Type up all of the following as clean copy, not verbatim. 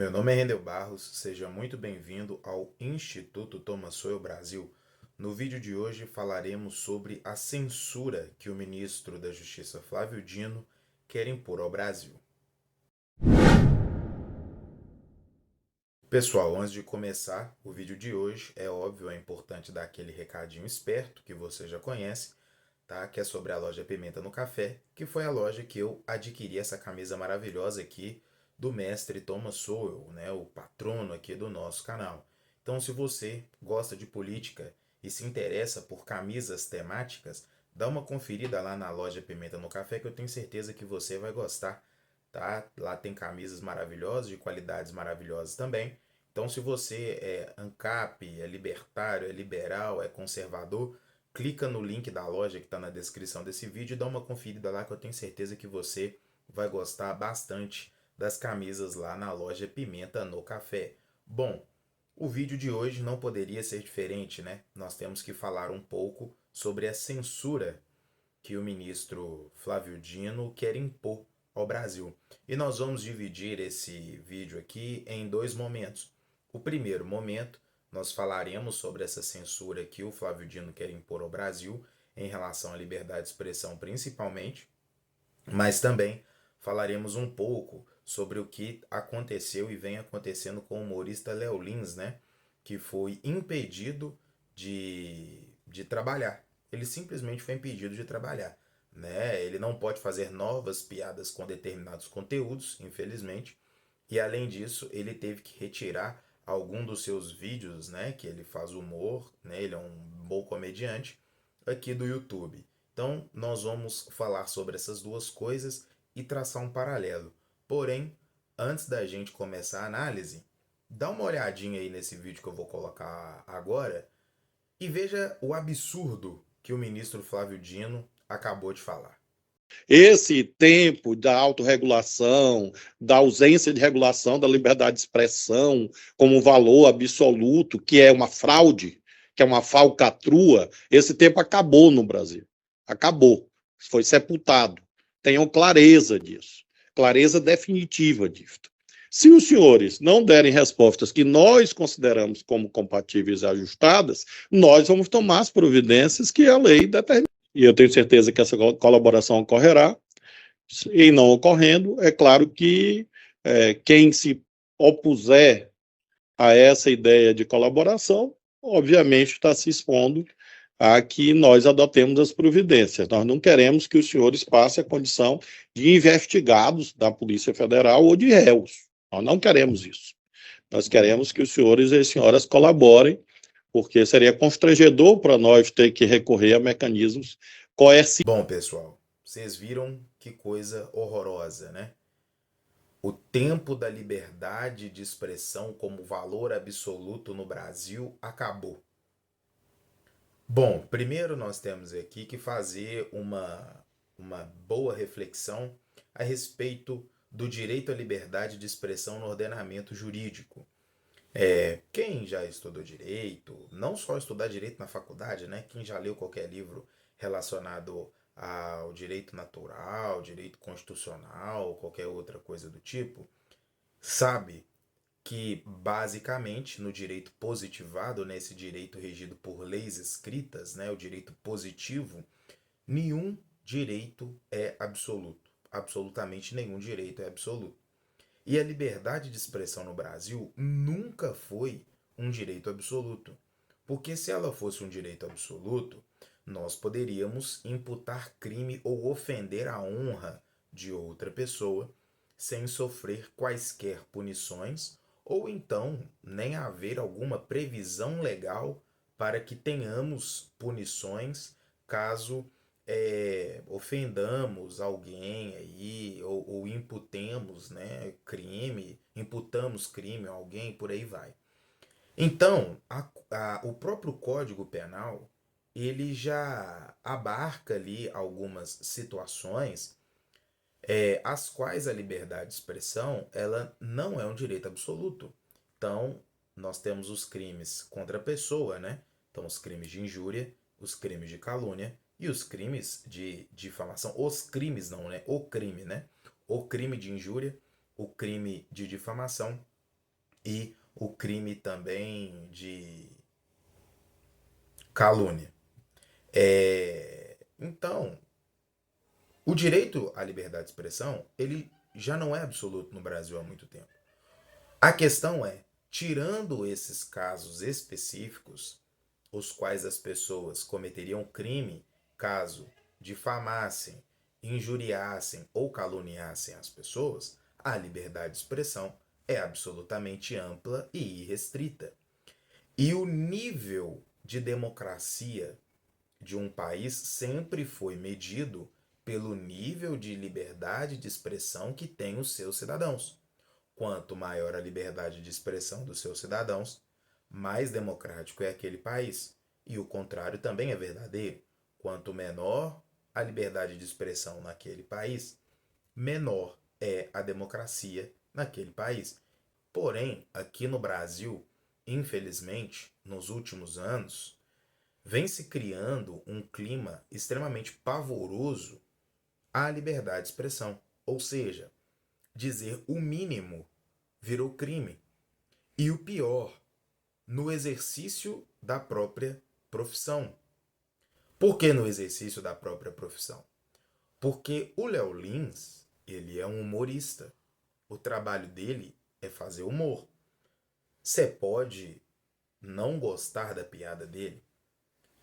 Meu nome é Rendel Barros, seja muito bem-vindo ao Instituto Thomas Sowell Brasil. No vídeo de hoje falaremos sobre a censura que o ministro da Justiça Flávio Dino quer impor ao Brasil. Pessoal, antes de começar o vídeo de hoje, é óbvio, é importante dar aquele recadinho esperto que você já conhece, tá? Que é sobre a loja Pimenta no Café, que foi a loja que eu adquiri essa camisa maravilhosa aqui do mestre Thomas Sowell, né? O patrono aqui do nosso canal. Então, se você gosta de política e se interessa por camisas temáticas, dá uma conferida lá na loja Pimenta no Café que eu tenho certeza que você vai gostar, tá? Lá tem camisas maravilhosas, de qualidades maravilhosas também. Então, se você é ANCAP, é libertário, é liberal, é conservador, clica no link da loja que está na descrição desse vídeo e dá uma conferida lá que eu tenho certeza que você vai gostar bastante das camisas lá na loja Pimenta no Café. Bom, o vídeo de hoje não poderia ser diferente, né? Nós temos que falar um pouco sobre a censura que o ministro Flávio Dino quer impor ao Brasil. E nós vamos dividir esse vídeo aqui em dois momentos. O primeiro momento, nós falaremos sobre essa censura que o Flávio Dino quer impor ao Brasil em relação à liberdade de expressão, principalmente, mas também falaremos um pouco sobre o que aconteceu e vem acontecendo com o humorista Léo Lins, né? Que foi impedido de trabalhar. Ele simplesmente foi impedido de trabalhar. Né? Ele não pode fazer novas piadas com determinados conteúdos, infelizmente. E além disso, ele teve que retirar algum dos seus vídeos, né? Que ele faz humor, né? Ele é um bom comediante aqui do YouTube. Então, nós vamos falar sobre essas duas coisas e traçar um paralelo. Porém, antes da gente começar a análise, dá uma olhadinha aí nesse vídeo que eu vou colocar agora e veja o absurdo que o ministro Flávio Dino acabou de falar. Esse tempo da autorregulação, da ausência de regulação da liberdade de expressão como valor absoluto, que é uma fraude, que é uma falcatrua, esse tempo acabou no Brasil. Acabou. Foi sepultado. Tenham clareza disso. Clareza definitiva disso. Se os senhores não derem respostas que nós consideramos como compatíveis e ajustadas, nós vamos tomar as providências que a lei determina. E eu tenho certeza que essa colaboração ocorrerá. E não ocorrendo, é claro que quem se opuser a essa ideia de colaboração, obviamente está se expondo a que nós adotemos as providências. Nós não queremos que os senhores passem a condição de investigados da Polícia Federal ou de réus. Nós não queremos isso. Nós queremos que os senhores e as senhoras colaborem, porque seria constrangedor para nós ter que recorrer a mecanismos coercitivos. Bom, pessoal, vocês viram que coisa horrorosa, né? O tempo da liberdade de expressão como valor absoluto no Brasil acabou. Bom, primeiro nós temos aqui que fazer uma boa reflexão a respeito do direito à liberdade de expressão no ordenamento jurídico. Quem já estudou direito, não só estudar direito na faculdade, né? Quem já leu qualquer livro relacionado ao direito natural, direito constitucional, qualquer outra coisa do tipo, sabe que basicamente no direito positivado, nesse direito regido por leis escritas, né, o direito positivo, nenhum direito é absoluto. Absolutamente nenhum direito é absoluto. E a liberdade de expressão no Brasil nunca foi um direito absoluto. Porque se ela fosse um direito absoluto, nós poderíamos imputar crime ou ofender a honra de outra pessoa sem sofrer quaisquer punições, ou então nem haver alguma previsão legal para que tenhamos punições caso ofendamos alguém aí ou imputemos, né, crime, imputamos crime a alguém, por aí vai. Então, o próprio Código Penal ele já abarca ali algumas situações as quais a liberdade de expressão ela não é um direito absoluto. Então, nós temos os crimes contra a pessoa, né? Então, os crimes de injúria, os crimes de calúnia e os crimes de difamação. Os crimes não, né? O crime, né? O crime de injúria, o crime de difamação e o crime também de calúnia. Então, o direito à liberdade de expressão, ele já não é absoluto no Brasil há muito tempo. A questão é, tirando esses casos específicos, os quais as pessoas cometeriam crime caso difamassem, injuriassem ou caluniassem as pessoas, a liberdade de expressão é absolutamente ampla e irrestrita. E o nível de democracia de um país sempre foi medido pelo nível de liberdade de expressão que tem os seus cidadãos. Quanto maior a liberdade de expressão dos seus cidadãos, mais democrático é aquele país. E o contrário também é verdadeiro. Quanto menor a liberdade de expressão naquele país, menor é a democracia naquele país. Porém, aqui no Brasil, infelizmente, nos últimos anos, vem se criando um clima extremamente pavoroso à liberdade de expressão. Ou seja, dizer o mínimo virou crime. E o pior, no exercício da própria profissão. Por que no exercício da própria profissão? Porque o Léo Lins, ele é um humorista. O trabalho dele é fazer humor. Você pode não gostar da piada dele,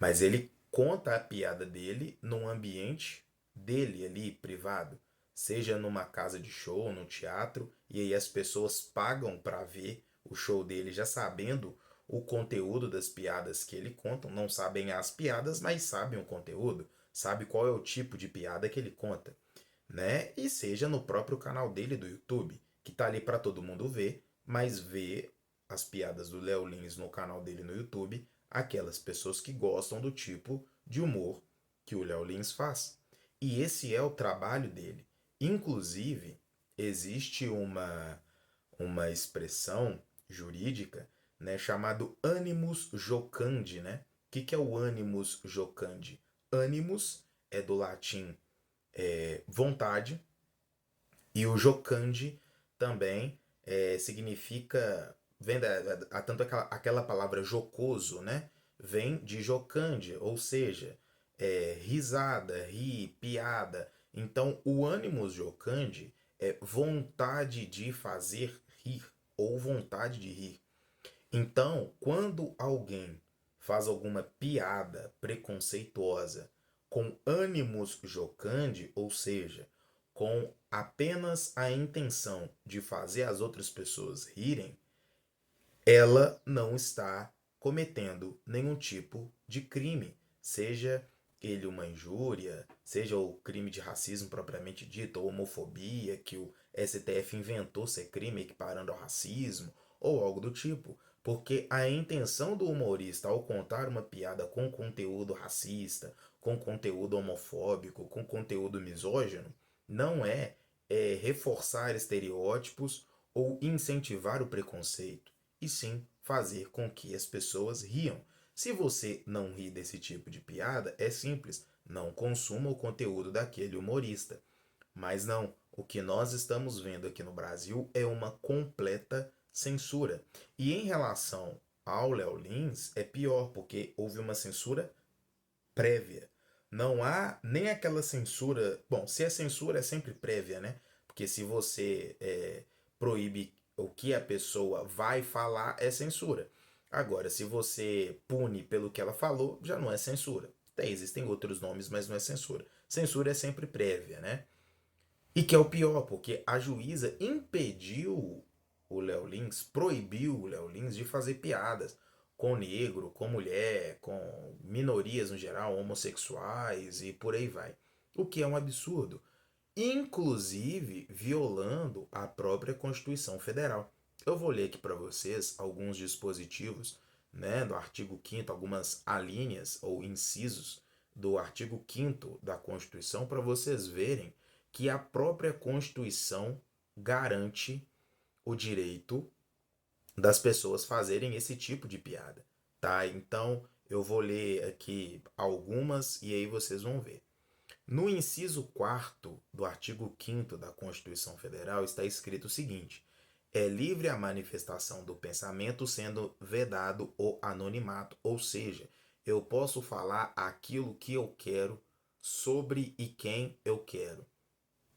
mas ele conta a piada dele num ambiente dele ali, privado. Seja numa casa de show, num teatro, e aí as pessoas pagam para ver o show dele já sabendo o conteúdo das piadas que ele conta. Não sabem as piadas, mas sabem o conteúdo. Sabe qual é o tipo de piada que ele conta, né? E seja no próprio canal dele do YouTube, que tá ali para todo mundo ver, mas vê as piadas do Léo Lins no canal dele no YouTube, aquelas pessoas que gostam do tipo de humor que o Léo Lins faz. E esse é o trabalho dele. Inclusive, existe uma expressão jurídica, né, chamado animus jocandi, né? O que é o animus jocandi? Animus é do latim vontade, e o jocandi também significa, vem tanto aquela palavra jocoso, né? Vem de jocandi, ou seja, risada, rir, piada. Então, o animus jocandi é vontade de fazer rir ou vontade de rir. Então, quando alguém faz alguma piada preconceituosa com ânimos jocandi, ou seja, com apenas a intenção de fazer as outras pessoas rirem, ela não está cometendo nenhum tipo de crime, seja ele uma injúria, seja o crime de racismo propriamente dito, ou homofobia, que o STF inventou ser crime equiparando ao racismo, ou algo do tipo. Porque a intenção do humorista ao contar uma piada com conteúdo racista, com conteúdo homofóbico, com conteúdo misógino, não é reforçar estereótipos ou incentivar o preconceito, e sim fazer com que as pessoas riam. Se você não ri desse tipo de piada, é simples, não consuma o conteúdo daquele humorista. Mas não, o que nós estamos vendo aqui no Brasil é uma completa censura. E em relação ao Léo Lins, é pior, porque houve uma censura prévia. Não há nem aquela censura. Bom, se é censura, é sempre prévia, né? Porque se você proíbe o que a pessoa vai falar, é censura. Agora, se você pune pelo que ela falou, já não é censura. Até existem outros nomes, mas não é censura. Censura é sempre prévia, né? E que é o pior, porque a juíza impediu o Léo Lins, proibiu o Léo Lins de fazer piadas com negro, com mulher, com minorias no geral, homossexuais e por aí vai. O que é um absurdo. Inclusive violando a própria Constituição Federal. Eu vou ler aqui para vocês alguns dispositivos, né, do artigo 5º, algumas alíneas ou incisos do artigo 5º da Constituição para vocês verem que a própria Constituição garante o direito das pessoas fazerem esse tipo de piada, tá? Então, eu vou ler aqui algumas e aí vocês vão ver. No inciso 4º do artigo 5º da Constituição Federal está escrito o seguinte: É livre a manifestação do pensamento, sendo vedado o anonimato. Ou seja, eu posso falar aquilo que eu quero sobre e quem eu quero.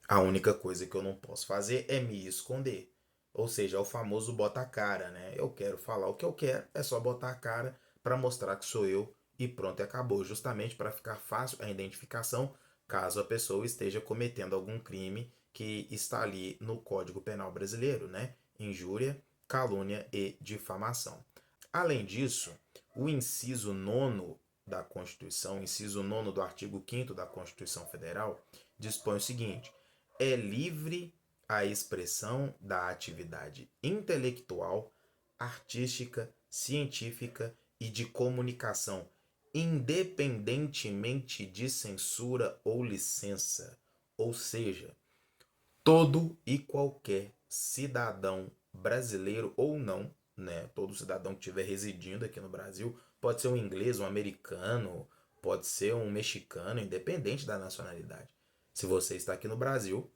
A única coisa que eu não posso fazer é me esconder. Ou seja, é o famoso bota a cara, né? Eu quero falar o que eu quero, é só botar a cara para mostrar que sou eu e pronto, e acabou. Justamente para ficar fácil a identificação caso a pessoa esteja cometendo algum crime que está ali no Código Penal brasileiro, né? Injúria, calúnia e difamação. Além disso, o inciso nono da Constituição, inciso nono do artigo 5º da Constituição Federal, dispõe o seguinte: é livre a expressão da atividade intelectual, artística, científica e de comunicação, independentemente de censura ou licença. Ou seja, todo e qualquer cidadão brasileiro ou não, né? Todo cidadão que estiver residindo aqui no Brasil, pode ser um inglês, um americano, pode ser um mexicano, independente da nacionalidade. Se você está aqui no Brasil,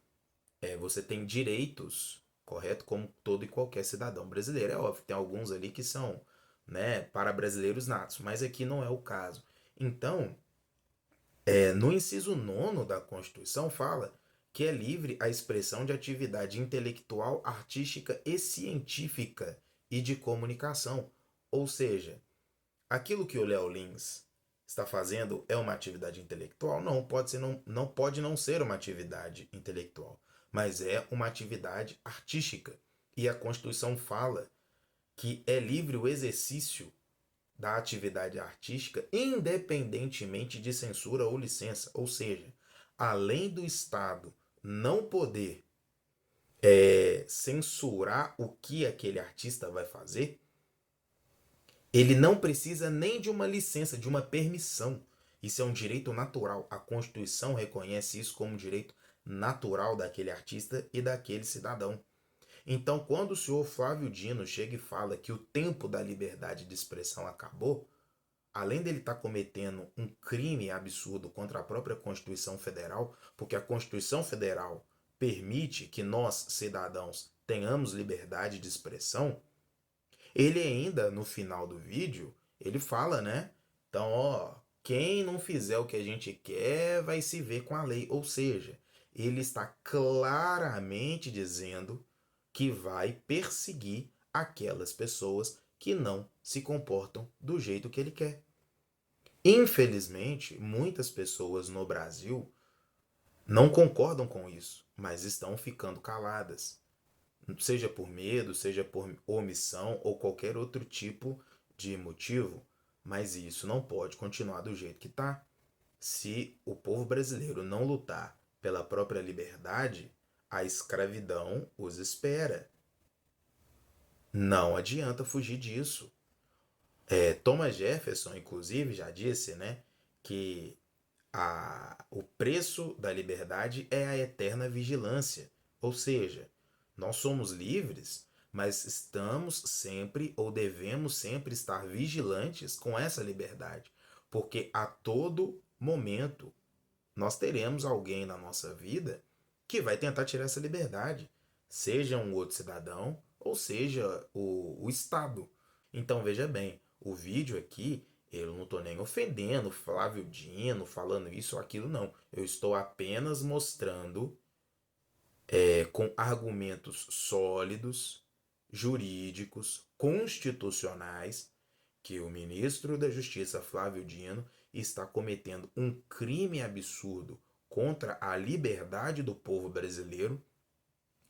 você tem direitos, correto? Como todo e qualquer cidadão brasileiro. É óbvio, tem alguns ali que são, né, para brasileiros natos, mas aqui não é o caso. Então, no inciso nono da Constituição fala que é livre a expressão de atividade intelectual, artística e científica e de comunicação. Ou seja, aquilo que o Léo Lins está fazendo é uma atividade intelectual? Não, não pode não ser uma atividade intelectual, mas é uma atividade artística. E a Constituição fala que é livre o exercício da atividade artística independentemente de censura ou licença. Ou seja, além do Estado não poder censurar o que aquele artista vai fazer, ele não precisa nem de uma licença, de uma permissão. Isso é um direito natural. A Constituição reconhece isso como um direito natural daquele artista e daquele cidadão. Então, quando o senhor Flávio Dino chega e fala que o tempo da liberdade de expressão acabou, além dele estar cometendo um crime absurdo contra a própria Constituição Federal, porque a Constituição Federal permite que nós, cidadãos, tenhamos liberdade de expressão, ele ainda, no final do vídeo, ele fala, né? Então, ó, quem não fizer o que a gente quer vai se ver com a lei. Ou seja, ele está claramente dizendo que vai perseguir aquelas pessoas que não se comportam do jeito que ele quer. Infelizmente, muitas pessoas no Brasil não concordam com isso, mas estão ficando caladas, seja por medo, seja por omissão ou qualquer outro tipo de motivo, mas isso não pode continuar do jeito que está. Se o povo brasileiro não lutar pela própria liberdade, a escravidão os espera. Não adianta fugir disso. Thomas Jefferson, inclusive, já disse, né, que o preço da liberdade é a eterna vigilância. Ou seja, nós somos livres, mas estamos sempre ou devemos sempre estar vigilantes com essa liberdade, porque a todo momento nós teremos alguém na nossa vida que vai tentar tirar essa liberdade, seja um outro cidadão ou seja o Estado. Então veja bem, o vídeo aqui, eu não estou nem ofendendo Flávio Dino, falando isso ou aquilo, não. Eu estou apenas mostrando com argumentos sólidos, jurídicos, constitucionais, que o ministro da Justiça, Flávio Dino, está cometendo um crime absurdo contra a liberdade do povo brasileiro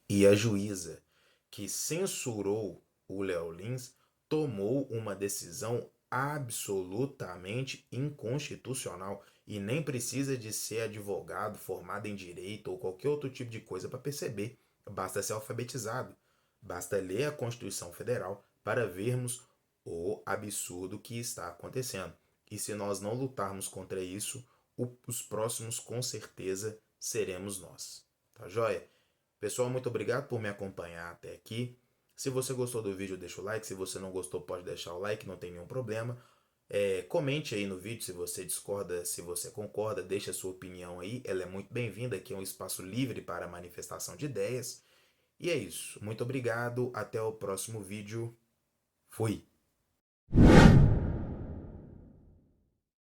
e a juíza que censurou o Léo Lins tomou uma decisão absolutamente inconstitucional e nem precisa de ser advogado formado em direito ou qualquer outro tipo de coisa para perceber. Basta ser alfabetizado, basta ler a Constituição Federal para vermos o absurdo que está acontecendo. E se nós não lutarmos contra isso, os próximos com certeza seremos nós. Tá joia? Pessoal, muito obrigado por me acompanhar até aqui. Se você gostou do vídeo, deixa o like. Se você não gostou, pode deixar o like, não tem nenhum problema. Comente aí no vídeo se você discorda, se você concorda, deixe a sua opinião aí. Ela é muito bem-vinda, aqui é um espaço livre para manifestação de ideias. E é isso. Muito obrigado. Até o próximo vídeo. Fui.